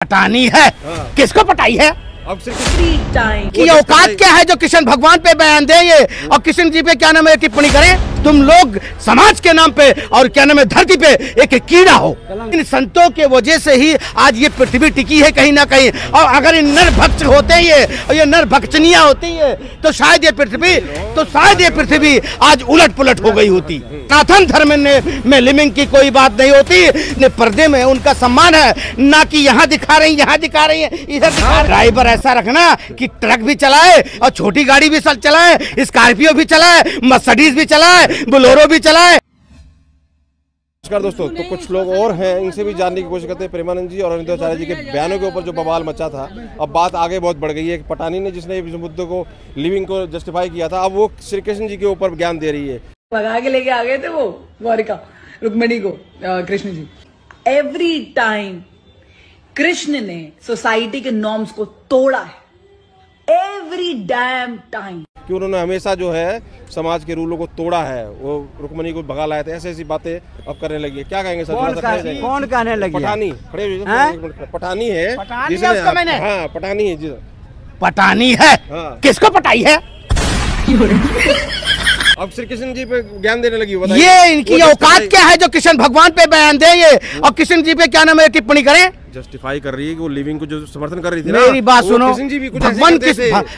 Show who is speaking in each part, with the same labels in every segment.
Speaker 1: पटानी है। किसको पटाई है?
Speaker 2: अब सिर्फ
Speaker 1: कि औकात क्या है जो कृष्ण भगवान पे बयान दे ये और कृष्ण जी पे क्या नाम है टिप्पणी करें? तुम लोग समाज के नाम पे और क्या नाम है धरती पे एक कीड़ा हो। इन संतों के वजह से ही आज ये पृथ्वी टिकी है कहीं ना कहीं। और अगर इन नर भक्त होते ही और ये नर भक्तनियां होती है तो शायद ये पृथ्वी आज उलट पुलट हो गई होती। सनातन धर्म में लिविंग की कोई बात नहीं होती। पर्दे में उनका सम्मान है, ना कि यहाँ दिखा रही है इधर दिखा। ड्राइवर ऐसा रखना कि ट्रक भी चलाए और छोटी गाड़ी भी चलाए, स्कॉर्पियो भी चलाए, मर्सिडीज भी चलाए, बोलेरो भी चलाए।
Speaker 2: नमस्कार दोस्तों, तो कुछ लोग और हैं, इनसे भी जानने की कोशिश करते हैं। प्रेमानंद जी और अनिरुद्धाचार्य जी के बयानों के ऊपर जो बवाल मचा था, अब बात आगे बहुत बढ़ गई है। पटानी ने जिसने इस मुद्दे को लिविंग को जस्टिफाई किया था, अब वो श्री कृष्ण जी के ऊपर ज्ञान दे रही है।
Speaker 3: भगा के लेके आ गए थे वो गौरिका रुक्मिणी को, कृष्ण जी। एवरी टाइम कृष्ण ने सोसाइटी के नॉर्म्स को तोड़ा है, एवरी डैम टाइम।
Speaker 2: कि उन्होंने हमेशा जो है समाज के रूलों को तोड़ा है। वो रुक्मिणी को भगा लाए थे, ऐसी बातें अब करने लगी है। क्या कहेंगे सर?
Speaker 1: कौन कहने लगी?
Speaker 2: पठानी खड़े पठानी है, पठानी है जी,
Speaker 1: पटानी है। किसको पटाई है?
Speaker 2: अब श्री कृष्ण जी पे ज्ञान देने लगी।
Speaker 1: ये इनकी औकात क्या है जो कृष्ण भगवान पे बयान दे ये और कृष्ण जी पे क्या नाम है टिप्पणी करें?
Speaker 2: जस्टिफाई कर रही है कि वो लिविंग को जो समर्थन कर रही थी।
Speaker 1: मेरी बात सुनो,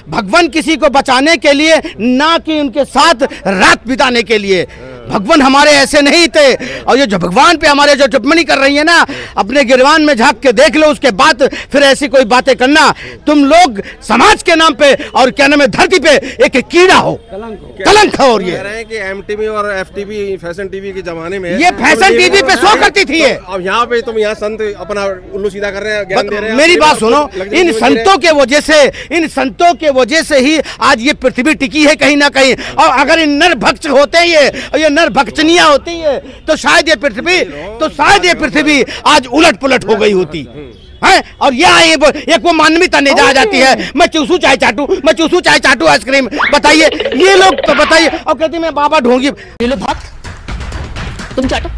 Speaker 1: भगवान किसी को बचाने के लिए, ना कि उनके साथ रात बिताने के लिए। भगवान हमारे ऐसे नहीं थे। और ये जो भगवान पे हमारे जो टिप्पणी कर रही है ना, अपने गिरवान में झांक के देख लो, उसके बाद फिर ऐसी कोई बातें करना। तुम लोग समाज के नाम पे और क्या नाम है धरती पे एक कीड़ा हो, कलंक हो। और ये
Speaker 2: कह रहे हैं कि एमटीवी और एफटीवी फैशन टीवी के जमाने में
Speaker 1: ये फैशन टीवी पे शो करती थी।
Speaker 2: अब यहाँ पे तुम यहाँ संत अपना उल्लू सीधा कर रहे हैं, ज्ञान दे रहे हैं।
Speaker 1: मेरी बात सुनो, इन संतों के वजह से ही आज ये पृथ्वी टिकी है कहीं ना कहीं। और अगर इन नर भक्त होते ही और ये नर भक्तनियां होती है तो शायद ये पृथ्वी आज उलट पुलट हो गई होती है। और एक वो मानवीयता नहीं जा जाती है। मैं चूसू चाय चाटू आइसक्रीम। बताइए ये लोग तो बताइए। और कहती मैं बाबा ढोंगी।
Speaker 4: ये लो भक्त, तुम चाटो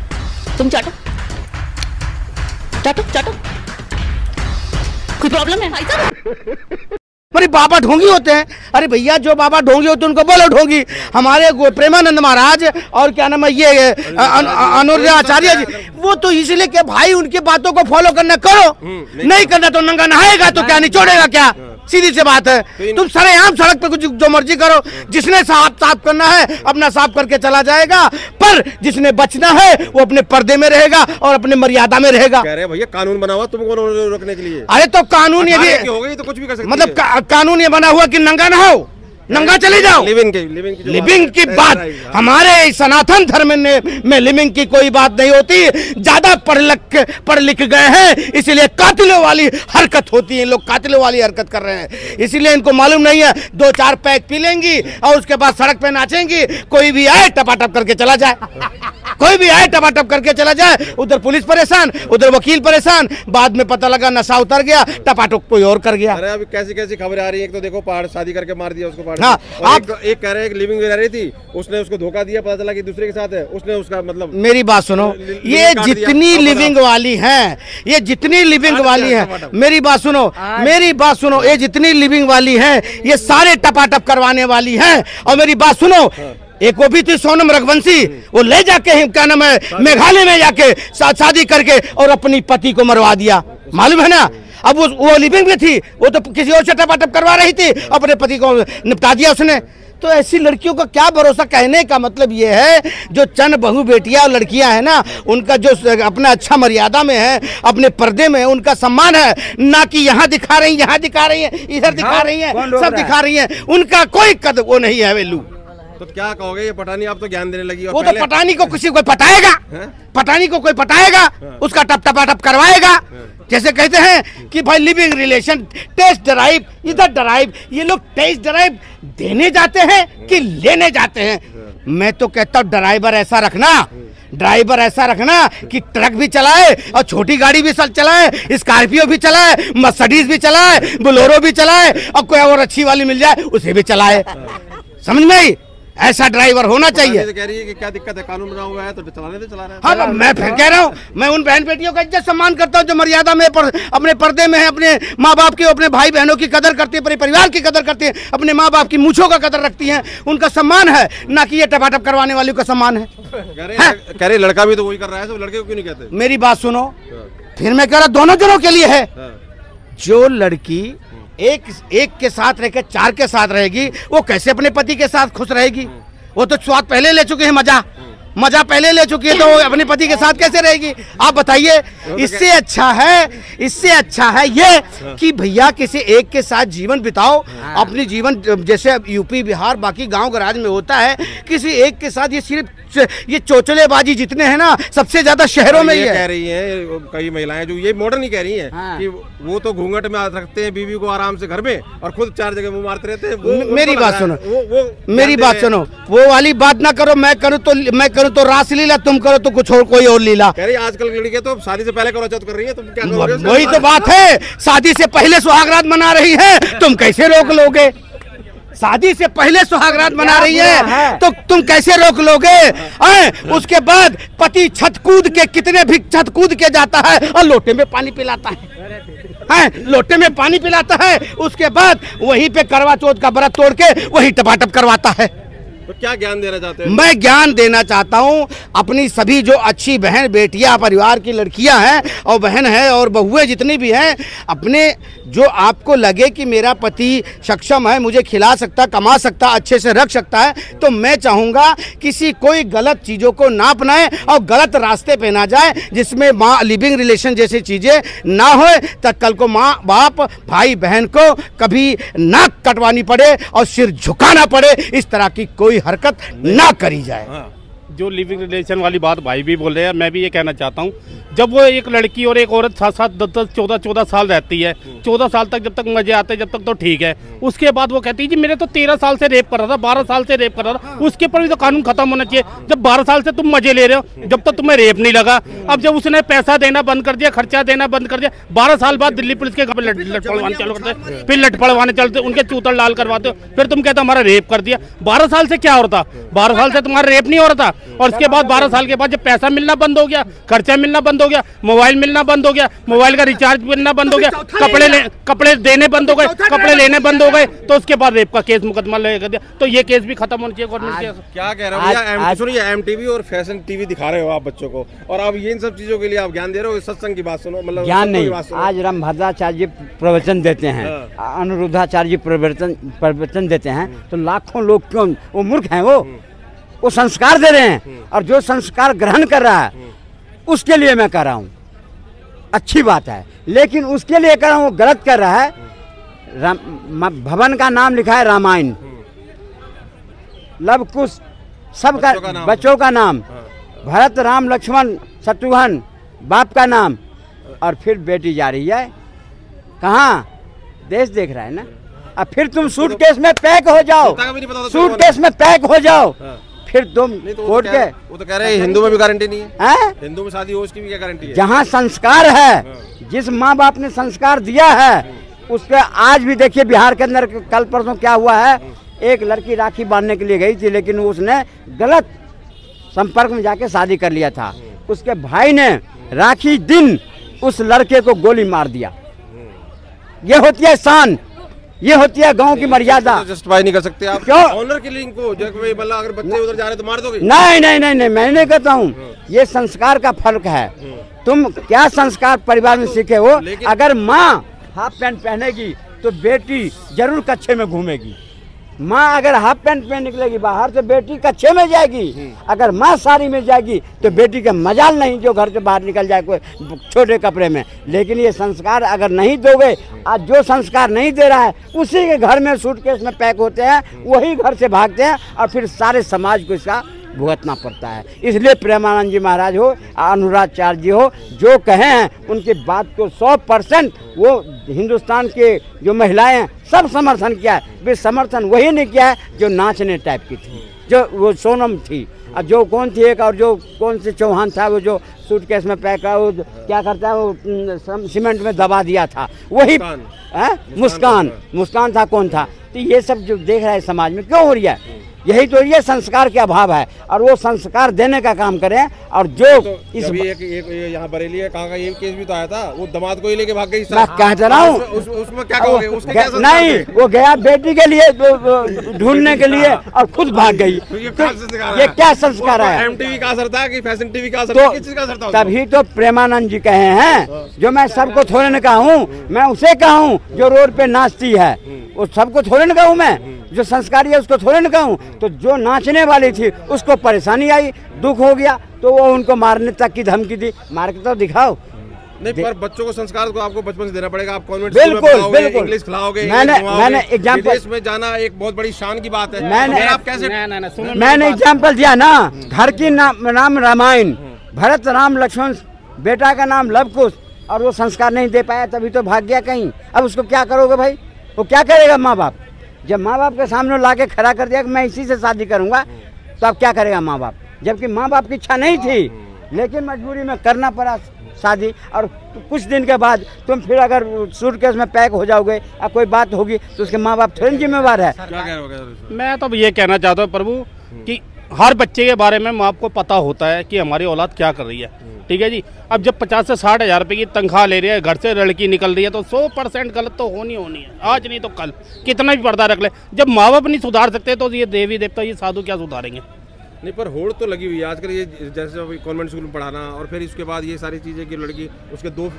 Speaker 4: कोई प्रॉब्लम है भाई साहब?
Speaker 1: अरे बाबा ढोंगी होते हैं। अरे भैया जो बाबा ढोंगी होते हैं उनको बोलो ढोंगी। हमारे प्रेमानंद महाराज और क्या नाम है ये अनिरुद्धाचार्य जी, वो तो इसलिए कि भाई उनकी बातों को फॉलो करना करो, नहीं करना तो नंगा नहाएगा तो क्या निचोड़ेगा क्या? सीधी सी बात है। तुम सरेआम सड़क पे कुछ जो मर्जी करो, जिसने साफ करना है अपना साफ करके चला जाएगा, पर जिसने बचना है वो अपने पर्दे में रहेगा और अपने मर्यादा में रहेगा।
Speaker 2: कह रहे भैया कानून बना हुआ तुमको रोकने के लिए।
Speaker 1: अरे तो कानून ये भी
Speaker 2: हो गई तो कुछ भी कर सकती है।
Speaker 1: मतलब कानून ये बना हुआ कि नंगा ना हो, नंगा चले जाओ। लिविंग की बात हमारे सनातन धर्म में लिविंग की कोई बात नहीं होती। ज्यादा पढ़ लिख गए हैं, इसलिए कातिलों वाली हरकत होती है। लोग कातिलों वाली हरकत कर रहे हैं, इसलिए इनको मालूम नहीं है। 2-4 पैक पी लेंगी और उसके बाद सड़क पे नाचेंगी। कोई भी आए टपाटप करके चला जाए, कोई भी आए टपाटप करके चला जाए। उधर पुलिस परेशान, उधर वकील परेशान। बाद में पता लगा नशा उतर गया, टपाटप कोई और कर गया।
Speaker 2: अरे अभी कैसी खबरें आ रही है। एक तो देखो पहाड़ शादी करके मार दिया उसको।
Speaker 1: हाँ,
Speaker 2: आप एक कह रहे हैं लिविंग में रह रही थी, उसने उसको धोखा दिया, पता चला कि दूसरे के साथ है, उसने उसका मतलब।
Speaker 1: मेरी बात सुनो, ये जितनी लिविंग वाली हैं, ये जितनी लिविंग वाली हैं, मेरी बात सुनो, ये जितनी लिविंग वाली हैं, ये सारे टपाटप करवाने वाली हैं। और मेरी बात सुनो, एक वो भी थी सोनम रघुवंशी, वो ले जाके क्या नाम है मेघालय में जाके शादी करके और अपनी पति को मरवा दिया, मालूम है ना? अब वो लिविंग में थी, वो तो किसी और से टपाटप करवा रही थी, अपने पति को निपटा दिया उसने। तो ऐसी लड़कियों का क्या भरोसा? कहने का मतलब ये है, जो चंद बहू बेटियां और लड़कियां हैं ना, उनका जो अपना अच्छा मर्यादा में है, अपने पर्दे में उनका सम्मान है, ना कि यहाँ दिखा रही है, इधर दिखा रही है, सब दिखा रही है। उनका कोई कदर वो नहीं है वैल्यू।
Speaker 2: तो क्या कहोगे? ये पटानी आप तो ज्ञान देने लगी।
Speaker 1: वो तो पटानी को किसी कोई पटाएगा, पटानी को कोई पटाएगा, उसका टप करवाएगा। जैसे कहते हैं कि भाई लिविंग रिलेशन, टेस्ट ड्राइव, इधर ड्राइव। ये लोग टेस्ट ड्राइव देने जाते हैं कि लेने जाते हैं? मैं तो कहता हूँ ड्राइवर ऐसा रखना कि ट्रक भी चलाए और छोटी गाड़ी भी चलाए, स्कॉर्पियो भी चलाए, मर्सिडीज भी चलाए, बोलेरो भी चलाए, और कोई और अच्छी वाली मिल जाए उसे भी चलाए। समझ में आई? ऐसा ड्राइवर होना चाहिए।
Speaker 2: तो कह रही है कि क्या दिक्कत है, कानून बना हुआ है तो चलाने दे, चला रहे हैं।
Speaker 1: हाँ, मैं फिर कह रहा हूँ, मैं उन बहन बेटियों का इज्जत सम्मान करता हूँ जो मर्यादा में अपने पर्दे में है, अपने माँ बाप की, अपने भाई बहनों की कदर करती है, अपने परिवार की कदर करती है, अपने माँ बाप की मूंछों का कदर रखती हैं, उनका सम्मान है, ना कि ये टपाटप करवाने वालों का सम्मान है।
Speaker 2: कह रहे लड़का भी तो वही कर रहा है, सब लड़के को क्यों नहीं कहते?
Speaker 1: मेरी बात सुनो, फिर मैं कह रहा दोनों जनों के लिए है। जो लड़की एक के साथ रहकर 4 के साथ रहेगी, वो कैसे अपने पति के साथ खुश रहेगी? वो तो स्वाद पहले ले चुके हैं, मजा पहले ले चुकी है, तो वो अपने पति के साथ कैसे रहेगी? आप बताइए। इससे अच्छा है ये कि भैया किसी एक के साथ जीवन बिताओ, अपनी जीवन जैसे यूपी बिहार बाकी गांव गराज में होता है, किसी एक के साथ। ये सिर्फ ये चोचलेबाजी जितने हैं ना, सबसे ज्यादा शहरों में ही है।
Speaker 2: कह रही हैं कई महिलाएं जो ये मॉडर्न ही कह रही हैं कि वो तो घूंघट में रखते हैं बीवी को आराम से घर में, और खुद 4 जगह मुंह मारते रहते हैं।
Speaker 1: मेरी बात सुनो, मेरी बात सुनो, वो वाली बात ना करो। मैं करूँ तो रासलीला, तुम करो तो कुछ और, कोई और लीला।
Speaker 2: कह रही आजकल की लड़कियां तो शादी से पहले करो चौथ कर रही है, तुम क्या करोगे?
Speaker 1: वही तो बात है, शादी से पहले सुहागरात मना रही है, तुम कैसे रोक लोगे? शादी से पहले सुहागरात मना रही है तो तुम कैसे रोक लोगे? उसके बाद पति छत कूद के, कितने भी छत कूद के जाता है और लोटे में पानी पिलाता है, लोटे में पानी पिलाता है। उसके बाद वहीं पे करवा चौथ का व्रत तोड़ के वही टपाटप करवाता है।
Speaker 2: तो क्या ज्ञान देना चाहते हैं?
Speaker 1: मैं ज्ञान देना चाहता हूं अपनी सभी जो अच्छी बहन बेटियां, परिवार की लड़कियां हैं और बहन है और बहुएं जितनी भी हैं, अपने जो आपको लगे कि मेरा पति सक्षम है, मुझे खिला सकता, कमा सकता, अच्छे से रख सकता है, तो मैं चाहूँगा किसी कोई गलत चीज़ों को ना अपनाए और गलत रास्ते पे ना जाए, जिसमें माँ लिविंग रिलेशन जैसी चीज़ें ना हो, तब कल को माँ बाप भाई बहन को कभी नाक कटवानी पड़े और सिर झुकाना पड़े। इस तरह की कोई हरकत ना करी जाए।
Speaker 5: जो लिविंग रिलेशन वाली बात भाई भी बोल रहे हैं, मैं भी ये कहना चाहता हूँ, जब वो एक लड़की और एक औरत 7-7, 10-10, 14-14 साल रहती है, 14 साल तक जब तक मजे आते हैं, जब तक तो ठीक है। उसके बाद वो कहती है जी मेरे तो 13 साल से रेप कर रहा था, 12 साल से रेप कर रहा था, उसके ऊपर भी तो कानून खत्म होना चाहिए। जब 12 साल से तुम मजे ले रहे हो, जब तक तुम्हें रेप नहीं लगा, अब जब उसने पैसा देना बंद कर दिया, खर्चा देना बंद कर दिया, 12 साल बाद दिल्ली पुलिस के लट पड़वाने चालू करते, फिर लट पड़वाने चलते, उनके चूतर लाल करवाते हो, फिर तुम कहते हमारा रेप कर दिया। 12 साल से क्या हो रहा था? 12 साल से तुम्हारा रेप नहीं हो रहा था, और उसके बाद 12 साल के बाद जब पैसा मिलना बंद हो गया, खर्चा मिलना बंद हो गया, मोबाइल मिलना बंद हो गया, मोबाइल का रिचार्ज मिलना बंद हो गया, कपड़े देने बंद हो गए, कपड़े लेने बंद हो गए, तो उसके बाद रेप का केस मुकदमा लगा दिया। तो ये केस भी खत्म होना चाहिए गवर्नमेंट के।
Speaker 2: क्या कह रहे हो भैया? सुनिए, एमटीवी और फैशन टीवी दिखा रहे हो आप बच्चों को, और अब ये इन सब चीजों के लिए आप ज्ञान दे रहे हो। सत्संग की बात सुनो, मतलब
Speaker 6: ज्ञान नहीं। आज रामभद्राचार्य जी प्रवचन देते हैं, अनिरुद्धाचार्य जी प्रवचन देते हैं, तो लाखों लोग क्यों, वो मूर्ख हैं, वो संस्कार दे रहे हैं, और जो संस्कार ग्रहण कर रहा है उसके लिए मैं कह रहा हूँ अच्छी बात है, लेकिन उसके लिए कह रहा हूँ वो गलत कर रहा है। भवन का नाम लिखा है रामायण, लव कुश सबका बच्चों का नाम, भरत राम लक्ष्मण शत्रुघ्न बाप का नाम, और फिर बेटी जा रही है कहाँ? देश देख रहा है ना। अब फिर तुम सूटकेस में पैक हो जाओ, सूटकेस में पैक हो जाओ, फिर तुम कोर्ट के।
Speaker 2: वो तो कह रहे हैं हिंदू में भी गारंटी नहीं है, हिंदू में शादी हो उसकी भी क्या गारंटी है?
Speaker 6: जहाँ संस्कार है, जिस माँ बाप ने संस्कार दिया है, उसके आज भी देखिए बिहार के अंदर कल परसों क्या हुआ है, एक लड़की राखी बांधने के लिए गई थी, लेकिन उसने गलत संपर्क में जाके शादी कर लिया था। उसके भाई ने राखी दिन उस लड़के को गोली मार दिया। ये होती है शान, ये होती है गांव की मर्यादा।
Speaker 2: जस्टिफाई नहीं कर सकते आप
Speaker 6: क्यों?
Speaker 2: ऑनर किलिंग को, मतलब अगर बच्चे उधर जा रहे तो मार दोगे?
Speaker 6: नहीं नहीं नहीं नहीं, मैं नहीं कहता हूँ, ये संस्कार का फर्क है। तुम क्या संस्कार परिवार में सीखे हो? अगर माँ हाफ पैंट पहनेगी तो बेटी जरूर कच्छे में घूमेगी। माँ अगर हाफ पैंट पहन निकलेगी बाहर तो बेटी कच्छे में जाएगी। अगर माँ साड़ी में जाएगी तो बेटी का मजाल नहीं जो घर से बाहर निकल जाए कोई छोटे कपड़े में। लेकिन ये संस्कार अगर नहीं दोगे, आज जो संस्कार नहीं दे रहा है उसी के घर में सूटकेस में पैक होते हैं, वही घर से भागते हैं और फिर सारे समाज को इसका भुगतना पड़ता है। इसलिए प्रेमानंद जी महाराज हो, अनुराधाचार्य जी हो, जो कहे हैं उनकी बात को 100% वो हिंदुस्तान के जो महिलाएं हैं सब समर्थन किया है। वे समर्थन वही नहीं किया है जो नाचने टाइप की थी, जो वो सोनम थी, और जो कौन थी एक, और जो कौन से चौहान था वो जो सूटकेस में पैक है, वो क्या करता है वो सीमेंट में दबा दिया था, वही मुस्कान था। कौन था? तो ये सब जो देख रहा है समाज में क्यों हो रही है? यही तो ये संस्कार के अभाव है, और वो संस्कार देने का काम करें। और जो
Speaker 2: तो
Speaker 6: इस
Speaker 2: एक यहाँ बरेली है, कहाँ का ये केस भी तो आया था, वो दामाद को ही लेके भाग गई।
Speaker 6: मैं कह रहा हूँ
Speaker 2: उसमें क्या कहोगे, उसका क्या संस्कार
Speaker 6: नहीं,
Speaker 2: थे?
Speaker 6: वो गया बेटी के लिए ढूंढने के लिए और खुद भाग गई। ये क्या संस्कार है?
Speaker 2: MTV का असर था कि फैशन टीवी का असर
Speaker 6: तो
Speaker 2: था, किस चीज का असर था उसको?
Speaker 6: तभी तो प्रेमानंद जी कहे हैं, जो मैं सबको थोड़े न कहूँ, मैं उसे कहूँ जो रोड पे नाचती है, वो सबको थोड़े न कहूँ, मैं जो संस्कारी है उसको थोड़े न कहूँ। तो जो नाचने वाली थी उसको परेशानी आई, दुख हो गया, तो वो उनको मारने तक की धमकी दी। मार के तो दिखाओ।
Speaker 2: नहीं, पर बच्चों को संस्कार को आपको बचपन से देना पड़ेगा। आप कॉन्वेंट
Speaker 6: बिल्कुल
Speaker 2: इंग्लिश खिलाओगे,
Speaker 6: मैंने एग्जाम्पल,
Speaker 2: विदेश में जाना एक बहुत बड़ी शान की बात है। आप कैसे,
Speaker 6: मैंने एग्जाम्पल दिया ना, घर की नाम रामायण, भरत राम लक्ष्मण, बेटा का नाम लव कुश, और वो संस्कार नहीं दे पाया, तभी तो भाग गया कहीं। अब उसको क्या करोगे भाई? वो क्या करेगा माँ बाप? जब माँ बाप के सामने ला के खड़ा कर दिया कि मैं इसी से शादी करूँगा, तो अब क्या करेगा माँ बाप? जबकि माँ बाप की इच्छा नहीं थी, लेकिन मजबूरी में करना पड़ा शादी। और कुछ दिन के बाद तुम फिर अगर सूटकेस में पैक हो जाओगे या कोई बात होगी, तो उसके माँ बाप थोड़ी जिम्मेवार है।
Speaker 2: क्या कह रहे हो?
Speaker 5: मैं तो ये कहना चाहता हूँ प्रभु कि हर बच्चे के बारे में माँ बाप को पता होता है कि हमारी औलाद क्या कर रही है, ठीक है जी। अब जब 50 से 60 हज़ार रुपये की तनख्वाह ले रही है, घर से लड़की निकल रही है, तो 100% गलत तो होनी है। आज नहीं तो कल, कितना भी पर्दा रख ले, जब माँ बाप नहीं सुधार सकते तो ये देवी देवता, ये साधु क्या सुधारेंगे?
Speaker 2: नहीं, पर होड़ तो लगी हुई है आजकल। ये जैसे कॉन्वेंट स्कूल में पढ़ाना, और फिर इसके बाद ये सारी चीज़ें कि लड़की, उसके 2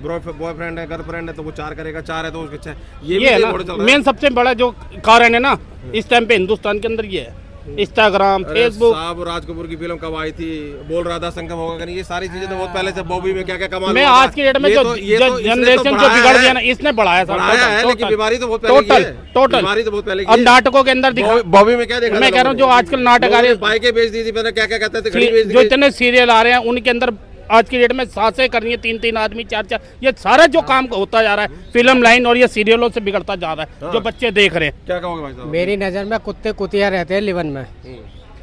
Speaker 2: बॉयफ्रेंड है, गर्लफ्रेंड है, तो वो 4 करेगा, 4 है तो उसके 6।
Speaker 5: ये है ना मेन सबसे बड़ा जो कारण है ना इस टाइम पे हिंदुस्तान के अंदर, ये है इंस्टाग्राम, फेसबुक।
Speaker 2: साहब राज कपूर की फिल्म कब आई थी, बोल राधा संगम होगा कि नहीं, ये सारी चीजें तो बहुत पहले से बॉबी में क्या क्या कमाल।
Speaker 5: मैं आज की डेट में जो जनरेशन जो बिगड़ गया ना, इसने बढ़ाया
Speaker 2: है, लेकिन बीमारी तो बहुत पहले की है।
Speaker 5: टोटल
Speaker 2: बीमारी तो बहुत पहले की
Speaker 5: अब नाटकों के अंदर
Speaker 2: बॉबी में क्या देखा,
Speaker 5: मैं कह रहा हूँ जो आजकल नाटक आ रहे हैं,
Speaker 2: बाइकें बेच दी थी, पता क्या क्या कहते थे,
Speaker 5: जो इतने सीरियल आ रहे हैं उनके अंदर आज की डेट में सांसें करनी है 3-3 आदमी, 4-4, ये सारा जो काम होता जा रहा है फिल्म लाइन और ये सीरियलों से बिगड़ता जा रहा है, जो बच्चे देख रहे हैं।
Speaker 2: क्या कहोगे भाई साहब?
Speaker 7: मेरी नज़र में कुत्ते कुतिया रहते हैं लिवन में,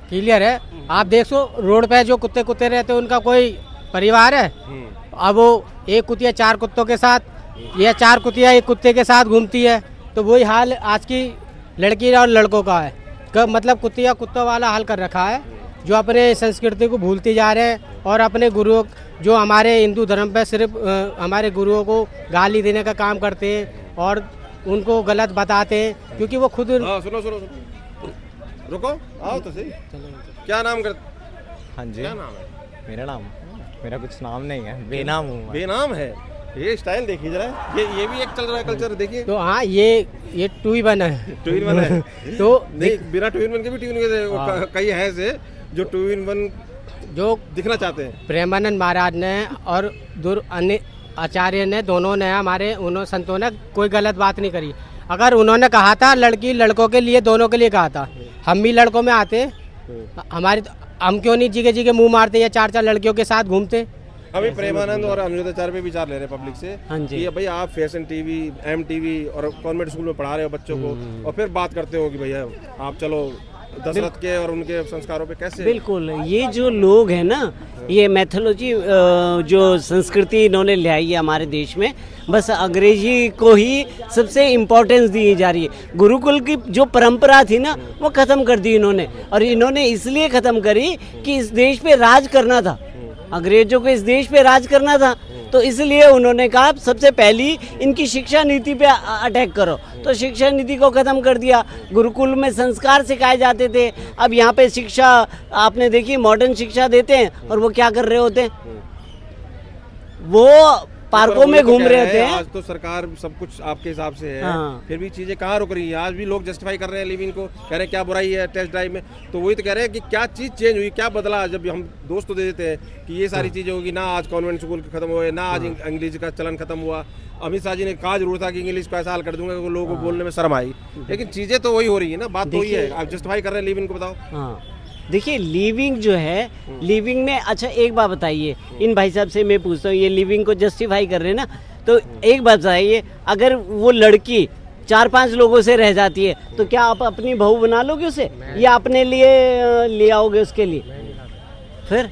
Speaker 7: क्लियर है। आप देखो रोड पे जो कुत्ते रहते हैं, उनका कोई परिवार है? अब वो एक कुतिया 4 कुत्तों के साथ, या 4 कुतिया एक कुत्ते के साथ घूमती है, तो वही हाल आज की लड़की और लड़कों का है। मतलब कुतिया कुत्तों वाला हाल कर रखा है, जो अपने संस्कृति को भूलते जा रहे हैं, और अपने गुरुओं, जो हमारे हिंदू धर्म पे सिर्फ हमारे गुरुओं को गाली देने का काम करते हैं और उनको गलत बताते हैं, क्योंकि वो खुद।
Speaker 2: सुनो रुको, आओ तो सही। क्या नाम कर?
Speaker 8: हाँ जी,
Speaker 2: क्या नाम है?
Speaker 8: मेरा कुछ नाम नहीं है, बेनाम हूँ।
Speaker 2: बेनाम है? ये स्टाइल देखिए जरा, ये भी एक चल रहा है कल्चर, देखिए।
Speaker 7: तो हाँ, ये 2 in 1 है।
Speaker 2: 2 in 1 है
Speaker 7: तो
Speaker 2: नहीं, बिना 2 in 1 के भी 2 in 1 कई है से जो 2 in 1 जो दिखना चाहते हैं।
Speaker 7: प्रेमानंद महाराज ने और अन्य आचार्य ने, दोनों ने, हमारे उन्होंने संतों ने कोई गलत बात नहीं करी। अगर उन्होंने कहा था लड़की लड़कों के लिए, दोनों के लिए कहा था, हम भी लड़कों में आते, हम क्यों नहीं जी के मुंह मारते या 4-4 लड़कियों के साथ घूमते?
Speaker 2: अभी प्रेमानंद और अनुराधाचार्य पे विचार ले रहे हैं पब्लिक से।
Speaker 7: हाँ जी,
Speaker 2: कि भाई आप फैशन टीवी, MTV और कॉन्वेंट स्कूल में पढ़ा रहे हो बच्चों को, और फिर बात करते हो कि भैया आप चलो दशरथ के और उनके संस्कारों पे कैसे।
Speaker 9: बिल्कुल, ये जो लोग हैं ना, ये मैथोलॉजी जो संस्कृति इन्होंने ले आई है हमारे देश में, बस अंग्रेजी को ही सबसे इम्पोर्टेंस दी जा रही है। गुरुकुल की जो परंपरा थी ना, वो ख़त्म कर दी इन्होंने, और इन्होंने इसलिए ख़त्म करी कि इस देश पे राज करना था, अंग्रेजों को इस देश पे राज करना था, तो इसलिए उन्होंने कहा सबसे पहली इनकी शिक्षा नीति पे अटैक करो, तो शिक्षा नीति को ख़त्म कर दिया। गुरुकुल में संस्कार सिखाए जाते थे, अब यहाँ पे शिक्षा आपने देखी, मॉडर्न शिक्षा देते हैं, और वो क्या कर रहे होते हैं, वो पार्कों में घूम रहे होते हैं।
Speaker 2: आज तो सरकार सब कुछ आपके हिसाब से है,
Speaker 9: हाँ।
Speaker 2: फिर भी चीजें कहाँ रुक रही हैं? आज भी लोग जस्टिफाई कर रहे हैं लिविंग को, कह रहे हैं क्या बुराई है टेस्ट ड्राइव में, तो वही तो कह रहे हैं कि क्या चीज चेंज हुई, क्या बदला। जब हम दोस्त तो दे देते हैं कि ये सारी चीजें होगी ना, आज कॉन्वेंट स्कूल खत्म हुए ना, आज अंग्रेजी का चलन खत्म हुआ। अमित शाह जी ने कहा जरूर था कि इंग्लिश को ऐसा हाल कर दूंगा कि लोगों को बोलने में शर्म आई, लेकिन चीजें तो वही हो रही है ना, बात तो वही है। आप जस्टिफाई कर रहे हैं लिविंग को, बताओ।
Speaker 9: हाँ, देखिए लिविंग जो है, लिविंग में, अच्छा एक बात बताइए, इन भाई साहब से मैं पूछता हूँ, ये लिविंग को जस्टिफाई कर रहे हैं ना, तो एक बात बताइए, अगर वो लड़की 4-5 लोगों से रह जाती है, तो क्या आप अपनी बहू बना लोगे उसे, या अपने लिए ले आओगे उसके लिए? फिर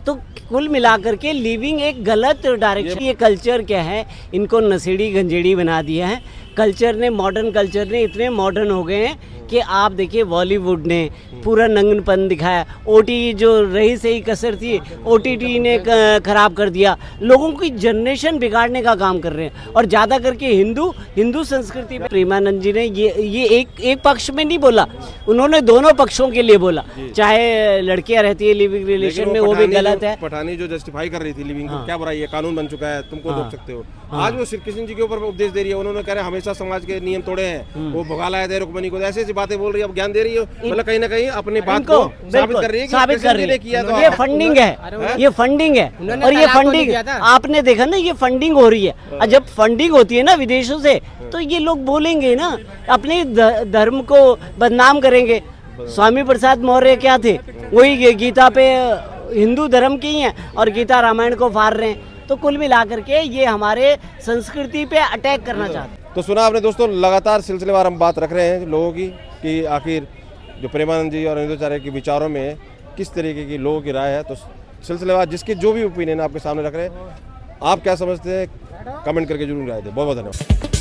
Speaker 9: तो कुल मिलाकर के लिविंग एक गलत डायरेक्शन। ये कल्चर क्या है, इनको नशेड़ी गंजेड़ी बना दिया है। कल्चर ने, मॉडर्न कल्चर ने इतने मॉडर्न हो गए हैं कि आप देखिए बॉलीवुड ने पूरा नंगनपन दिखाया, ओटीटी जो रही सही कसर थी ओटीटी ने खराब कर दिया, लोगों की जनरेशन बिगाड़ने का काम कर रहे हैं। और ज़्यादा करके हिंदू संस्कृति में प्रेमानंद जी ने ये एक पक्ष में नहीं बोला, उन्होंने दोनों पक्षों के लिए बोला। चाहे लड़कियां रहती है लिविंग रिलेशन में, वो भी गलत है।
Speaker 2: पठानी जो जस्टिफाई कर रही थी लिविंग को, क्या बुराई है, कानून बन चुका है, तुमको रोक सकते हो। आज वो श्री कृष्ण जी के ऊपर उपदेश दे रही है, उन्होंने कह रहे हमेशा समाज के नियम तोड़े हैं, वो भगा लाए थे रुक्मिणी को, ऐसी बातें बोल रही है, अब ज्ञान दे रही है, मतलब कहीं ना कहीं अपनी बात को साबित कर रही है, साबित कर रही है कि
Speaker 9: ये फंडिंग है, ये फंडिंग है। और ये फंडिंग आपने देखा ना, ये फंडिंग हो रही है। और जब फंडिंग होती है ना विदेशों से, तो ये लोग बोलेंगे ना, अपने धर्म को बदनाम करेंगे। स्वामी प्रसाद मौर्य क्या थे, वही गीता पे हिंदू धर्म के ही हैं और गीता रामायण को फाड़ रहे हैं। तो कुल मिलाकर के ये हमारे संस्कृति पे अटैक करना चाहते हैं।
Speaker 2: तो सुना आपने दोस्तों, लगातार सिलसिलेवार हम बात रख रहे हैं लोगों की कि आखिर जो प्रेमानंद जी और अनिरुद्धाचार्य के विचारों में किस तरीके की लोगों की राय है। तो सिलसिलेवार जिसकी जो भी ओपिनियन आपके सामने रख रहे हैं, आप क्या समझते हैं, कमेंट करके जरूर राय दें। बहुत बहुत धन्यवाद।